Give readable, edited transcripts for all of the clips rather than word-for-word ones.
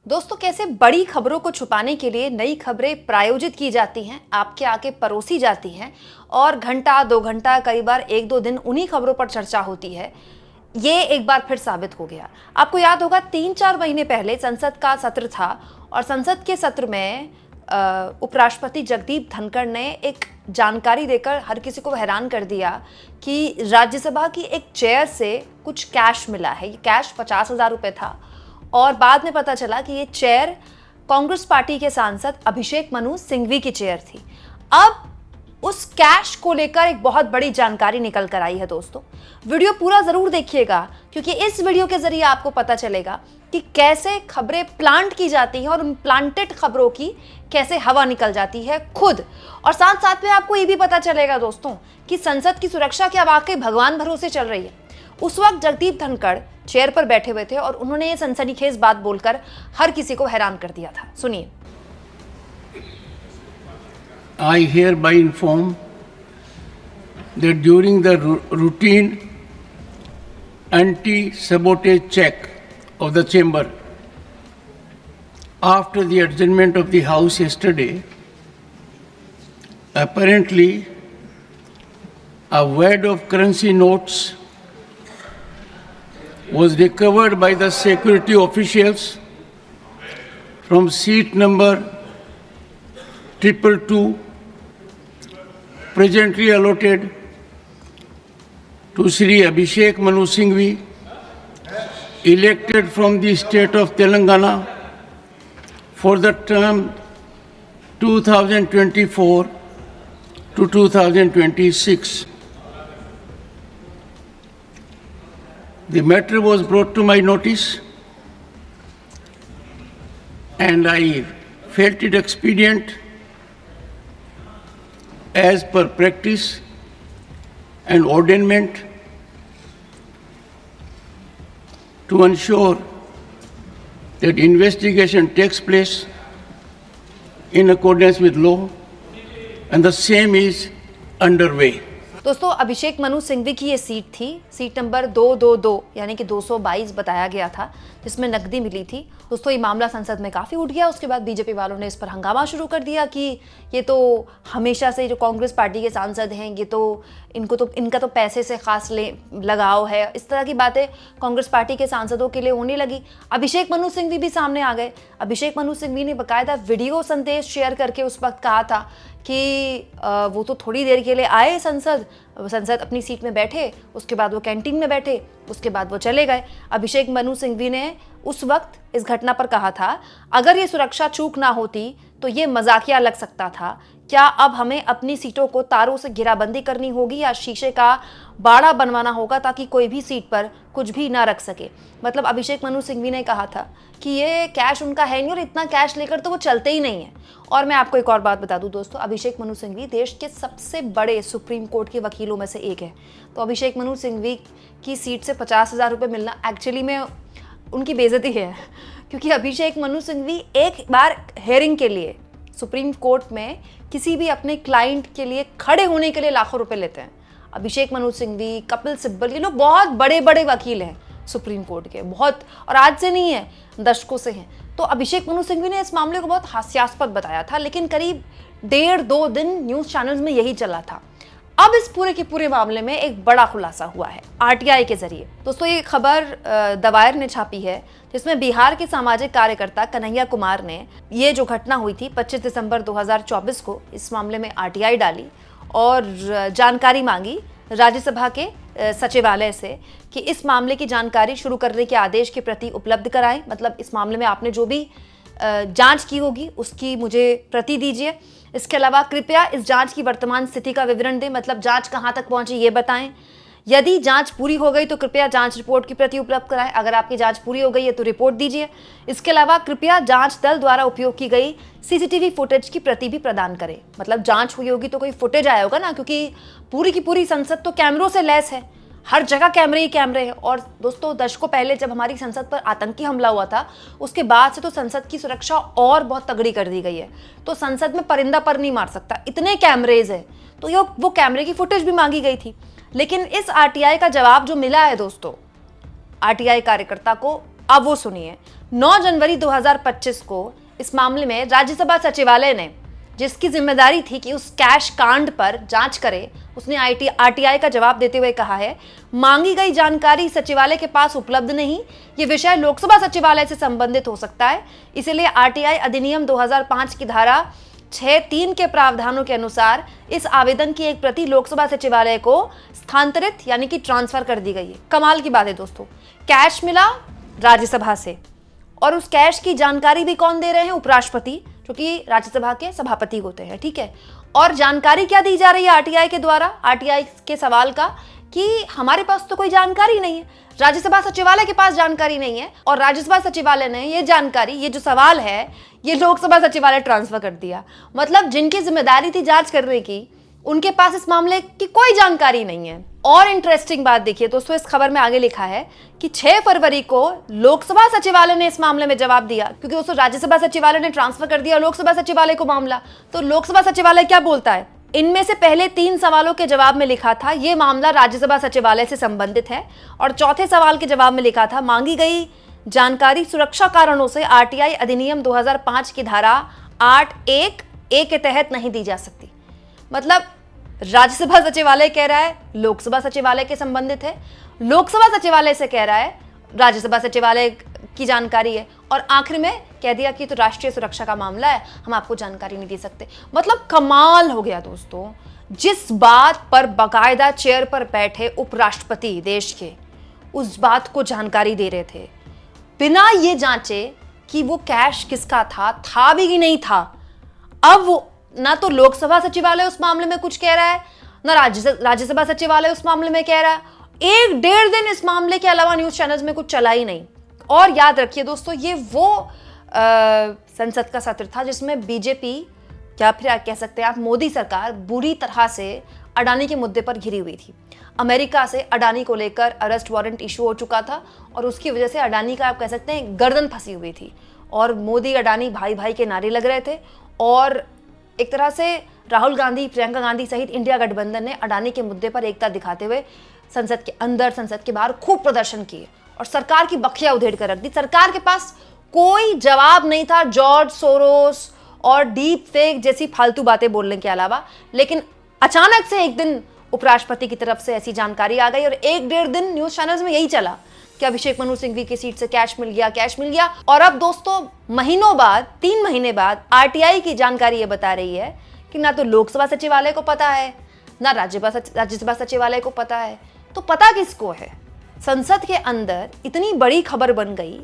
दोस्तों, कैसे बड़ी खबरों को छुपाने के लिए नई खबरें प्रायोजित की जाती हैं, आपके आके परोसी जाती हैं और घंटा 2 घंटा, कई बार 1-2 दिन उन्हीं खबरों पर चर्चा होती है। ये एक बार फिर साबित हो गया। आपको याद होगा 3-4 महीने पहले संसद का सत्र था और संसद के सत्र में उपराष्ट्रपति जगदीप धनखड़ ने एक जानकारी देकर हर किसी को हैरान कर दिया कि राज्यसभा की एक चेयर से कुछ कैश मिला है। ये कैश 50,000 रुपये था और बाद में पता चला कि ये चेयर कांग्रेस पार्टी के सांसद अभिषेक मनु सिंघवी की चेयर थी। अब उस कैश को लेकर एक बहुत बड़ी जानकारी निकल कर आई है। दोस्तों, वीडियो पूरा जरूर देखिएगा क्योंकि इस वीडियो के जरिए आपको पता चलेगा कि कैसे खबरें प्लांट की जाती हैं और उन प्लांटेड खबरों की कैसे हवा निकल जाती है खुद। और साथ साथ में आपको ये भी पता चलेगा दोस्तों कि संसद की सुरक्षा क्या वाकई भगवान भरोसे चल रही है। उस वक्त जगदीप धनखड़ चेयर पर बैठे हुए थे और उन्होंने ये सनसनीखेज बात बोलकर हर किसी को हैरान कर दिया था। सुनिए। I hereby inform that during the routine anti-sabotage check of the chamber after the adjournment of the House yesterday, apparently a wad of currency notes was recovered by the security officials from seat number 222 presently allotted to Shri Abhishek Manu Singhvi, elected from the state of Telangana for the term 2024 to 2026. The matter was brought to my notice and I felt it expedient as per practice and ordainment to ensure that investigation takes place in accordance with law and the same is underway. दोस्तों, अभिषेक मनु सिंघवी की ये seat थी, seat number 222 यानी कि 222 बताया गया था, जिसमें नकदी मिली थी। दोस्तों, ये मामला संसद में काफ़ी उठ गया। उसके बाद बीजेपी वालों ने इस पर हंगामा शुरू कर दिया कि ये तो हमेशा से जो कांग्रेस पार्टी के सांसद हैं, ये तो इनका तो पैसे से खास लगाव है। इस तरह की बातें कांग्रेस पार्टी के सांसदों के लिए होने लगी। अभिषेक मनु सिंघवी भी सामने आ गए। अभिषेक मनु सिंघवी ने बाकायदा वीडियो संदेश शेयर करके उस वक्त कहा था कि वो तो थोड़ी देर के लिए आए संसद अपनी सीट में बैठे, उसके बाद वो कैंटीन में बैठे, उसके बाद वो चले गए। अभिषेक मनु सिंघवी ने उस वक्त इस घटना पर कहा था, अगर ये सुरक्षा चूक ना होती तो ये मजाकिया लग सकता था। क्या अब हमें अपनी सीटों को तारों से घेराबंदी करनी होगी या शीशे का बाड़ा बनवाना होगा ताकि कोई भी सीट पर कुछ भी ना रख सके। मतलब अभिषेक मनु सिंघवी ने कहा था कि ये कैश उनका है नहीं और इतना कैश लेकर तो वो चलते ही नहीं है। और मैं आपको एक और बात बता दूं दोस्तों, अभिषेक मनु सिंघवी देश के सबसे बड़े सुप्रीम कोर्ट के वकीलों में से एक है। तो अभिषेक मनु सिंघवी की सीट से 50,000 रुपये मिलना एक्चुअली में उनकी बेइज्जती है, क्योंकि अभिषेक मनु सिंघवी एक बार हेयरिंग के लिए सुप्रीम कोर्ट में किसी भी अपने क्लाइंट के लिए खड़े होने के लिए लाखों रुपए लेते हैं। अभिषेक मनु सिंघवी, कपिल सिब्बल, ये लोग बहुत बड़े बड़े वकील हैं सुप्रीम कोर्ट के, बहुत, और आज से नहीं है, दशकों से हैं। तो अभिषेक मनु सिंघवी ने इस मामले को बहुत हास्यास्पद बताया था, लेकिन करीब 1.5-2 दिन न्यूज़ चैनल्स में यही चला था। अब इस पूरे के पूरे मामले में एक बड़ा खुलासा हुआ है आरटीआई के जरिए। दोस्तों, ये खबर द वायर ने छापी है, जिसमें बिहार के सामाजिक कार्यकर्ता कन्हैया कुमार ने ये जो घटना हुई थी 25 दिसंबर 2024 को, इस मामले में आरटीआई डाली और जानकारी मांगी राज्यसभा के सचिवालय से कि इस मामले की जानकारी शुरू करने के आदेश की प्रति उपलब्ध कराएं। मतलब इस मामले में आपने जो भी जांच की होगी उसकी मुझे प्रति दीजिए। इसके अलावा कृपया इस जांच की वर्तमान स्थिति का विवरण दें, मतलब जांच कहां तक पहुंची ये बताएं। यदि जांच पूरी हो गई तो कृपया जांच रिपोर्ट की प्रति उपलब्ध कराएं। अगर आपकी जांच पूरी हो गई है तो रिपोर्ट दीजिए। इसके अलावा कृपया जांच दल द्वारा उपयोग की गई सीसीटीवी फुटेज की प्रति भी प्रदान करें। मतलब जांच हुई होगी तो कोई फुटेज आया होगा ना, क्योंकि पूरी की पूरी संसद तो कैमरों से लैस है, हर जगह कैमरे ही कैमरे हैं। और दोस्तों, दशकों पहले जब हमारी संसद पर आतंकी हमला हुआ था, उसके बाद से तो संसद की सुरक्षा और बहुत तगड़ी कर दी गई है। तो संसद में परिंदा पर नहीं मार सकता, इतने कैमरेज है। तो वो कैमरे की फुटेज भी मांगी गई थी। लेकिन इस आरटीआई का जवाब जो मिला है दोस्तों, आरटीआई कार्यकर्ता को अब वो सुनिए। 9 जनवरी 2025 को इस मामले में राज्यसभा सचिवालय ने, जिसकी जिम्मेदारी थी कि उस कैश कांड पर जांच करे, उसने आरटीआई का जवाब देते हुए कहा है, मांगी गई जानकारी सचिवालय के पास उपलब्ध नहीं, ये विषय लोकसभा सचिवालय से संबंधित हो सकता है, इसलिए आरटीआई अधिनियम 2005 की धारा 6(3) के प्रावधानों के अनुसार इस आवेदन की एक प्रति लोकसभा सचिवालय को स्थानांतरित यानी कि ट्रांसफर कर दी गई है। कमाल की बात है दोस्तों, कैश मिला राज्यसभा से और उस कैश की जानकारी भी कौन दे रहे हैं? उपराष्ट्रपति, जो कि राज्यसभा के सभापति होते हैं, ठीक है। और जानकारी क्या दी जा रही है आरटीआई के द्वारा? आरटीआई के सवाल का कि हमारे पास तो कोई जानकारी नहीं है, राज्यसभा सचिवालय के पास जानकारी नहीं है, और राज्यसभा सचिवालय ने ये जानकारी, ये जो सवाल है, ये लोकसभा सचिवालय ट्रांसफर कर दिया। मतलब जिनकी जिम्मेदारी थी जांच करने की, उनके पास इस मामले की कोई जानकारी नहीं है। और इंटरेस्टिंग बात देखिए दोस्तों, इस खबर में आगे लिखा है कि 6 फरवरी को लोकसभा सचिवालय ने इस मामले में जवाब दिया, क्योंकि दोस्तों राज्यसभा सचिवालय ने ट्रांसफर कर दिया लोकसभा सचिवालय को मामला। तो लोकसभा सचिवालय क्या बोलता है? इनमें से पहले 3 सवालों के जवाब में लिखा था ये मामला राज्यसभा सचिवालय से संबंधित है, और चौथे सवाल के जवाब में लिखा था मांगी गई जानकारी सुरक्षा कारणों से आरटीआई अधिनियम 2005 की धारा 8(1)(a) के तहत नहीं दी जा सकती। मतलब राज्यसभा सचिवालय कह रहा है लोकसभा सचिवालय के संबंधित है, लोकसभा सचिवालय से कह रहा है राज्यसभा सचिवालय की जानकारी है, और आखिर में कह दिया कि तो राष्ट्रीय सुरक्षा का मामला है, हम आपको जानकारी नहीं दे सकते। मतलब कमाल हो गया दोस्तों। जिस बात पर बाकायदा चेयर पर बैठे उपराष्ट्रपति देश के, उस बात को जानकारी दे रहे थे बिना ये जांचे कि वो कैश किसका था भी कि नहीं था। अब वो ना तो लोकसभा सचिवालय उस मामले में कुछ कह रहा है, ना राज्यसभा सचिवालय उस मामले में कह रहा है। 1-1.5 दिन इस मामले के अलावा न्यूज चैनल्स में कुछ चला ही नहीं। और याद रखिए दोस्तों, ये वो संसद का सत्र था जिसमें बीजेपी, या फिर कह सकते हैं आप मोदी सरकार, बुरी तरह से अडानी के मुद्दे पर घिरी हुई थी। अमेरिका से अडानी को लेकर अरेस्ट वारंट इशू हो चुका था, और उसकी वजह से अडानी का आप कह सकते हैं गर्दन फंसी हुई थी, और मोदी अडानी भाई भाई के नारे लग रहे थे। और एक तरह से राहुल गांधी, प्रियंका गांधी सहित इंडिया गठबंधन ने अडानी के मुद्दे पर एकता दिखाते हुए संसद के अंदर, संसद के बाहर खूब प्रदर्शन किए और सरकार की बखिया उधेड़ कर रख दी। सरकार के पास कोई जवाब नहीं था जॉर्ज सोरोस और डीप फेक जैसी फालतू बातें बोलने के अलावा। लेकिन अचानक से एक दिन उपराष्ट्रपति की तरफ से ऐसी जानकारी आ गई, और 1-1.5 दिन न्यूज चैनल्स में यही चला कि अभिषेक मनु सिंघवी की सीट से कैश मिल गया। और अब दोस्तों महीनों बाद, 3 महीने बाद आरटीआई की जानकारी ये बता रही है कि ना तो लोकसभा सचिवालय को पता है, ना राज्यसभा सचिवालय को पता है। तो पता किसको है? संसद के अंदर इतनी बड़ी खबर बन गई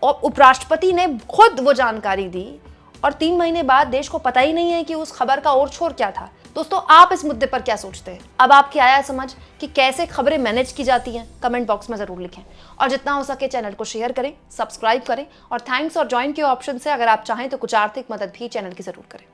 और उपराष्ट्रपति ने खुद वो जानकारी दी, और 3 महीने बाद देश को पता ही नहीं है कि उस खबर का और छोर क्या था। दोस्तों आप इस मुद्दे पर क्या सोचते हैं? अब आपके आया समझ कि कैसे खबरें मैनेज की जाती हैं? कमेंट बॉक्स में जरूर लिखें, और जितना हो सके चैनल को शेयर करें, सब्सक्राइब करें, और थैंक्स और ज्वाइन के ऑप्शन से अगर आप चाहें तो कुछ आर्थिक मदद भी चैनल की जरूर करें।